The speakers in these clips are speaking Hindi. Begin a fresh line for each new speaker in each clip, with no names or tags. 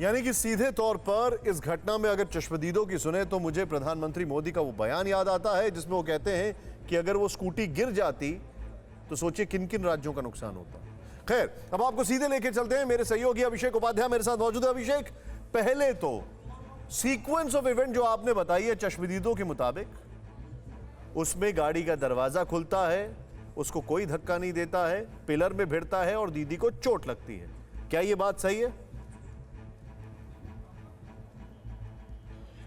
यानी कि सीधे तौर पर इस घटना में अगर चश्मदीदों की सुने तो मुझे प्रधानमंत्री मोदी का वो बयान याद आता है जिसमें वो कहते हैं कि अगर वो स्कूटी गिर जाती तो सोचिए किन किन राज्यों का नुकसान होता। खैर, अब आपको सीधे लेके चलते हैं। मेरे सहयोगी अभिषेक उपाध्याय मेरे साथ मौजूद है। अभिषेक, पहले तो सीक्वेंस ऑफ इवेंट जो आपने बताई है चश्मदीदों के मुताबिक, उसमें गाड़ी का दरवाजा खुलता है, उसको कोई धक्का नहीं देता है, पिलर में भिड़ता है और दीदी को चोट लगती है। क्या ये बात सही है?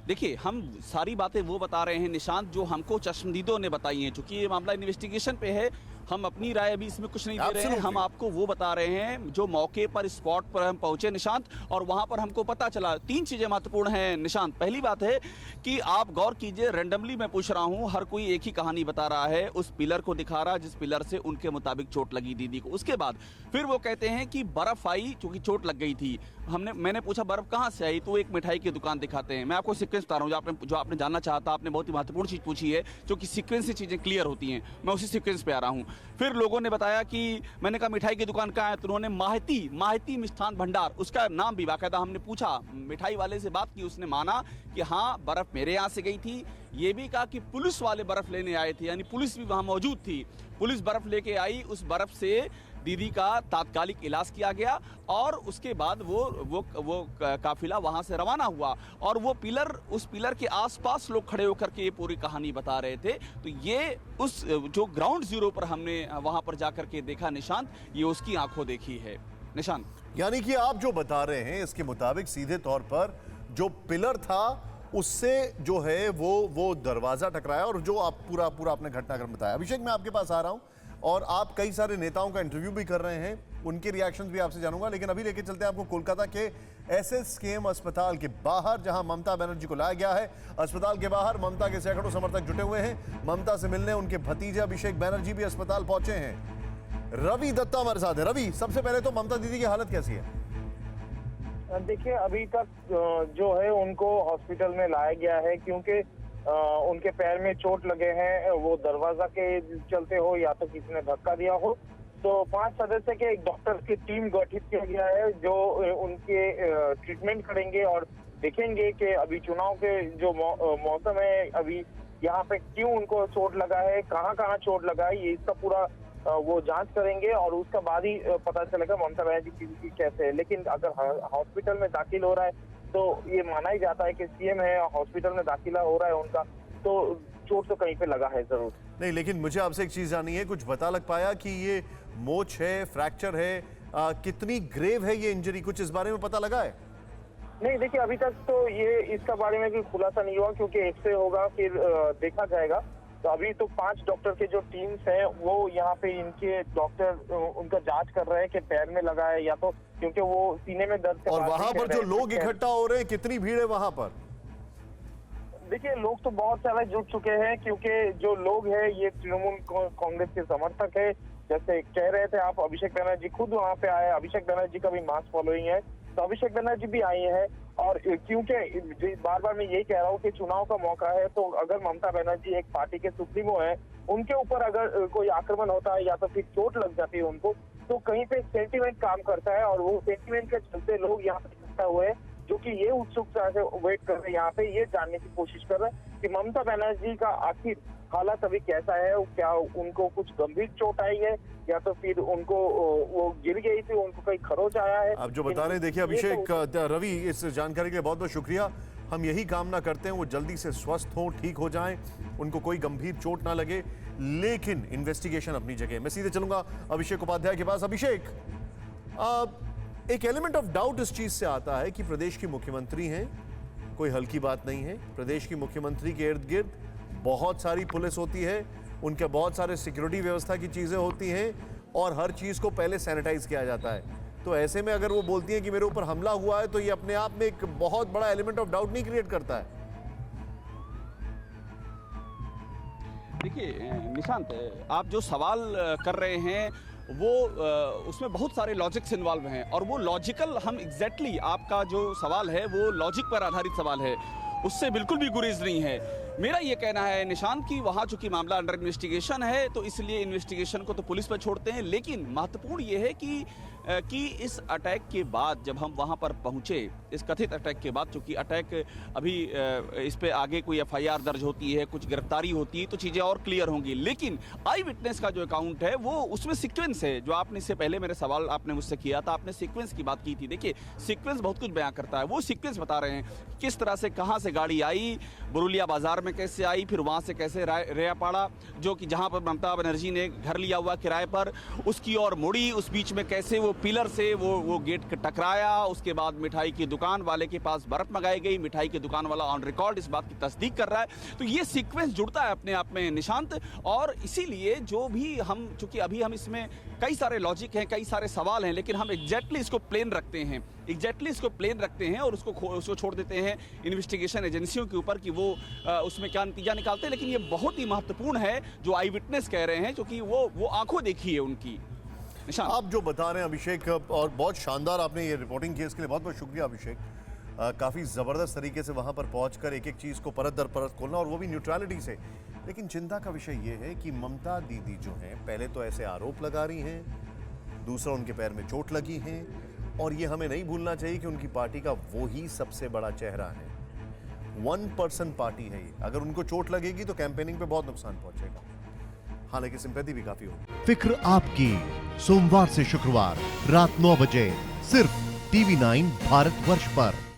देखिए, हम सारी बातें वो बता रहे हैं निशांत जो हमको चश्मदीदों ने बताई हैं। चूंकि ये मामला इन्वेस्टिगेशन पे है, हम अपनी राय अभी इसमें कुछ नहीं दे रहे हैं। हम आपको वो बता रहे हैं जो मौके पर, स्पॉट पर हम पहुंचे निशांत, और वहां पर हमको पता चला। 3 चीजें महत्वपूर्ण हैं निशांत। पहली बात है कि आप गौर कीजिए, रैंडमली मैं पूछ रहा हूं, हर कोई एक ही कहानी बता रहा है। उस पिलर को दिखा रहा, जिस पिलर से उनके मुताबिक चोट लगी दीदी को। उसके बाद फिर वो कहते हैं कि बर्फ आई, चूंकि चोट लग गई थी। मैंने पूछा बर्फ कहां से आई, तो एक मिठाई की दुकान दिखाते हैं। मैं आपको सीक्वेंस बता रहा हूं, जो आपने जानना चाहा था। आपने बहुत ही महत्वपूर्ण चीज पूछी है, क्योंकि सीक्वेंस से चीजें क्लियर होती हैं। मैं उसी सीक्वेंस पे आ रहा हूं। फिर लोगों ने बताया कि मैंने कहा मिठाई की दुकान कहाँ है, तो उन्होंने माहिती मिष्ठान भंडार, उसका नाम भी बाकायदा हमने पूछा, मिठाई वाले से बात की, उसने माना कि हाँ बर्फ मेरे यहाँ से गई थी। ये भी कहा कि पुलिस वाले बर्फ लेने आए थे, यानी पुलिस भी वहां मौजूद थी। पुलिस बर्फ लेके आई, उस बर्फ से दीदी का तात्कालिक इलाज किया गया और उसके बाद वो काफिला वहां से रवाना हुआ। और वो पिलर, उस पिलर के आसपास लोग खड़े होकर के ये पूरी कहानी बता रहे थे। तो ये उस जो ग्राउंड जीरो पर हमने वहां पर जाकर के देखा निशांत, ये उसकी आंखों देखी है निशांत।
यानी कि आप जो बता रहे हैं इसके मुताबिक सीधे तौर पर जो पिलर था उससे जो है वो दरवाजा टकराया, और जो आप पूरा अपने घटनाक्रम बताया। अभिषेक, मैं आपके पास आ रहा हूं और आप कई सारे नेताओं का इंटरव्यू भी कर रहे हैं, उनके रिएक्शंस भी आपसे जानूंगा। लेकिन अभी लेके चलते हैं आपको कोलकाता के एसएसकेएम अस्पताल के बाहर, जहां ममता बनर्जी को लाया गया है। अस्पताल के बाहर ममता के सैकड़ों समर्थक जुटे हुए हैं। ममता से मिलने उनके भतीजे अभिषेक बनर्जी भी अस्पताल पहुंचे हैं। रवि दत्ता हमारे साथ है। रवि, सबसे पहले तो ममता दीदी की हालत कैसी है?
देखिए, अभी तक जो है उनको हॉस्पिटल में लाया गया है, क्योंकि उनके पैर में चोट लगे हैं। वो दरवाजा के चलते हो या तो किसी ने धक्का दिया हो। तो 5 सदस्य के एक डॉक्टर की टीम गठित किया गया है जो उनके ट्रीटमेंट करेंगे और देखेंगे कि अभी चुनाव के जो मौसम है, अभी यहाँ पे क्यों उनको चोट लगा है, कहाँ चोट लगा है, ये इसका पूरा वो जांच करेंगे और उसका बाद ही पता चलेगा ममता बनर्जी की कैसे है। लेकिन अगर हॉस्पिटल में दाखिल हो रहा है तो ये माना ही जाता है कि सीएम है, हॉस्पिटल में दाखिला हो रहा है उनका, तो चोट तो कहीं पे लगा है जरूर।
नहीं, लेकिन मुझे आपसे एक चीज जाननी है, कुछ पता लग पाया कि ये मोच है, फ्रैक्चर है, कितनी ग्रेव है ये इंजरी, कुछ इस बारे में पता लगा है?
नहीं, देखिए, अभी तक तो ये इसका बारे में कोई खुलासा नहीं हुआ, क्योंकि एक्सरे होगा फिर देखा जाएगा। तो अभी तो 5 डॉक्टर के जो टीम्स हैं वो यहाँ पे इनके डॉक्टर उनका जांच कर रहे हैं कि पैर में लगा है या तो, क्योंकि वो सीने में दर्द
और वहां पर जो लोग इकट्ठा हो रहे हैं, कितनी भीड़ है वहां पर?
देखिए, लोग तो बहुत सारे जुट चुके हैं, क्योंकि जो लोग हैं ये तृणमूल कांग्रेस के समर्थक है। जैसे कह रहे थे आप, अभिषेक बनर्जी खुद वहाँ पे आए, अभिषेक बनर्जी का भी मास फॉलोइंग है, तो अभिषेक बनर्जी भी आई है। और क्योंकि बार मैं यही कह रहा हूँ कि चुनाव का मौका है, तो अगर ममता बनर्जी एक पार्टी के सुप्रीमो है, उनके ऊपर अगर कोई आक्रमण होता है या तो फिर चोट लग जाती है उनको, तो कहीं पे सेंटीमेंट काम करता है। और वो सेंटीमेंट के चलते लोग यहाँ पे इकट्ठा हुए हैं, जो कि ये उत्सुकता से वेट कर रहे हैं, यहाँ पे ये जानने की कोशिश कर रहे हैं कि ममता बनर्जी का आखिर हालत अभी कैसा है। क्या उनको कुछ गंभीर चोट आई है या तो फिर उनको वो गिर गई थी, उनको कहीं खरोच आया है।
आप जो बता रहे हैं, देखिए अभिषेक, रवि, इस जानकारी के लिए बहुत बहुत शुक्रिया। हम यही कामना करते हैं वो जल्दी से स्वस्थ हों, ठीक हो जाएं, उनको कोई गंभीर चोट ना लगे। लेकिन इन्वेस्टिगेशन अपनी जगह। मैं सीधे चलूंगा अभिषेक उपाध्याय के पास। अभिषेक, एक एलिमेंट ऑफ डाउट इस चीज से आता है कि प्रदेश की मुख्यमंत्री हैं, कोई हल्की बात नहीं है। प्रदेश की मुख्यमंत्री के इर्द गिर्द बहुत सारी पुलिस होती है, उनके बहुत सारे सिक्योरिटी व्यवस्था की चीजें होती हैं और हर चीज को पहले सैनिटाइज किया जाता है। तो ऐसे में अगर वो बोलती हैं कि मेरे ऊपर हमला हुआ है, तो ये अपने आप में एक बहुत बड़ा एलिमेंट ऑफ डाउट नहीं क्रिएट करता है?
देखिए निशांत, आप जो सवाल कर रहे हैं वो उसमें बहुत सारे लॉजिक्स इन्वॉल्व हैं, और वो लॉजिकल, हम एग्जैक्टली आपका जो सवाल है वो लॉजिक पर आधारित सवाल है, उससे बिल्कुल भी गुरेज नहीं है। मेरा ये कहना है निशांत कि वहाँ चूंकि मामला अंडर इन्वेस्टिगेशन है, तो इसलिए इन्वेस्टिगेशन को तो पुलिस पर छोड़ते हैं। लेकिन महत्वपूर्ण ये है कि कि इस अटैक के बाद जब हम वहां पर पहुंचे, इस कथित अटैक के बाद, चूंकि अटैक अभी इस पे आगे कोई एफआईआर दर्ज होती है, कुछ गिरफ्तारी होती है तो चीजें और क्लियर होंगी, लेकिन आई विटनेस का जो अकाउंट है वो उसमें सीक्वेंस है। जो आपने इससे पहले मेरे सवाल आपने मुझसे किया था, आपने सीक्वेंस की बात की थी। देखिए सीक्वेंस बहुत कुछ बयां करता है, वो सीक्वेंस बता रहे हैं किस तरह से, कहां से गाड़ी आई, बरुलिया बाजार में कैसे आई, फिर वहां से कैसे रेयापाड़ा, जो कि जहां पर ममता बनर्जी ने घर लिया हुआ किराए पर, उसकी और मुड़ी, उस बीच में कैसे वो पिलर से वो गेट टकराया, उसके बाद मिठाई की दुकान वाले के पास बर्फ मंगाई गई, मिठाई की दुकान वाला ऑन रिकॉर्ड इस बात की तस्दीक कर रहा है। तो ये सीक्वेंस जुड़ता है अपने आप में निशांत, और इसीलिए जो भी हम, चूंकि अभी हम इसमें कई सारे लॉजिक हैं, कई सारे सवाल हैं, लेकिन हम एग्जैक्टली इसको प्लेन रखते हैं, और उसको छोड़ देते हैं इन्वेस्टिगेशन एजेंसियों के ऊपर कि वो उसमें क्या नतीजा निकालते हैं। लेकिन ये बहुत ही महत्वपूर्ण है जो आई विटनेस कह रहे हैं, क्योंकि वो आंखों देखी है उनकी। निशांत,
आप जो बता रहे हैं अभिषेक, और बहुत शानदार आपने ये रिपोर्टिंग की, इसके लिए बहुत बहुत शुक्रिया अभिषेक। काफ़ी ज़बरदस्त तरीके से वहाँ पर पहुँचकर एक एक चीज़ को परत दर परत खोलना, और वो भी न्यूट्रलिटी से। लेकिन चिंता का विषय ये है कि ममता दीदी जो हैं, पहले तो ऐसे आरोप लगा रही हैं, दूसरा उनके पैर में चोट लगी है, और ये हमें नहीं भूलना चाहिए कि उनकी पार्टी का वो ही सबसे बड़ा चेहरा है। 1 पर्सन पार्टी है ये, अगर उनको चोट लगेगी तो कैंपेनिंग पे बहुत नुकसान पहुंचेगा। हालांकि सिंपैथी भी काफी होगी।
फिक्र आपकी, सोमवार से शुक्रवार रात 9 बजे सिर्फ TV9 भारतवर्ष पर।